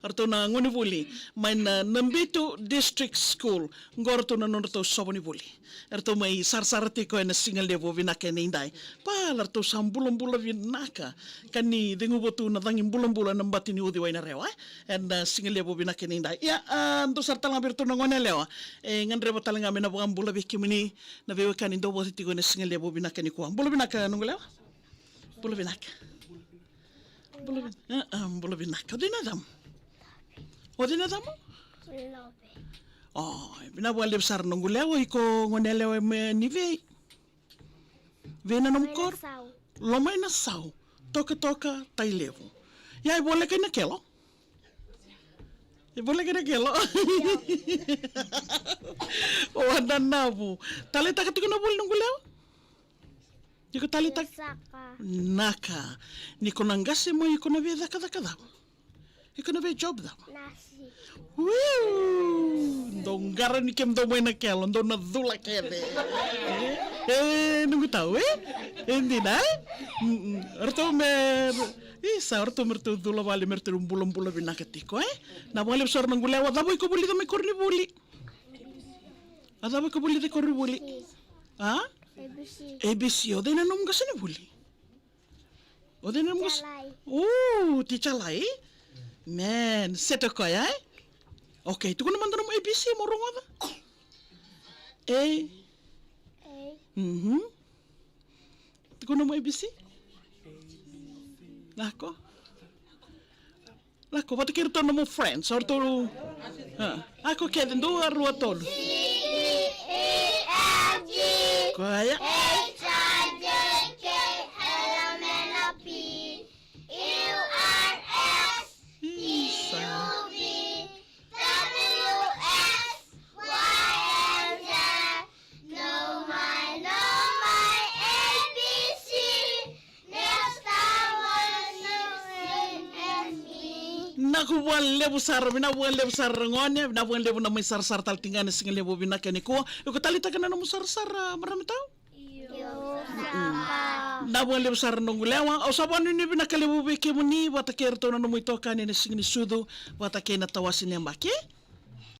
Arto na ngoni buli may na Nambito District School ngorto na nono to soboni buli. Arto may sarsarati ko na singal levo vinaka na inday. Pa arto sambulan-bulan vinaka kani dengu botu na dangin bulan-bulan ng batini udi way na rewa. And singal levo vinaka na inday. Ya anto sarta lang birto na ngone lewa. Ngan rebo talang amin na buang bula biki mini na bewa kanin do botu tigo na singal levo vinaka ni kuang. Bula vinaka nung lewa? Bula vinaka. Bula vinaka. Di na dam. O di na tamo? Lobe. Oh, binabual besar nung gulewa iko ngonelewa me nive. Vena nung kor. Lomay na saw. Toka tay levo. Ya boleh ka na kelo? Boleh ka na kelo? O andan na po. Talita ka tiko na bol nung gulewa? Iko talita. Naka. Niko nanggasi mo iko na veda kada. Iko na be job daw. Nasi. Woo! Donggaran ni kem do mo na kelo, do na dula kede. Nunggu tahu hindi na? Arto mer isa arto mertu dula wali mertu bulan-bulan binakatiko na wali besar nang gulewa daboy ko buli may korni buli. Adaboy ko buli de korni buli. Ha? ABC. O de na nung gasani buli. O de na nung gas. Oh, tichalai. Man, seto ko ya? Okay, tu ko naman mo ABC mo rongo ba? A. Tu ko mo ABC? Lako, pati kira to mo friends or to ako kaya do arwa tol. C D E F G Kaya? H I J K L M N O P Q R S T U V W X Y and Z. Know my ABC. Next time when you sing as me. Naku wale besar, bina wale besar ngone, bina wale na may sar-sar tal tinggal na single lebo bina kani ko. Yo talita ka na mo sar-sar marami tao. Na wale besar nung lewa, o saban ni bina kalebo beke mo ni, wata kerto na mo ito kani na single sudo, wata kay natawasin niya baki.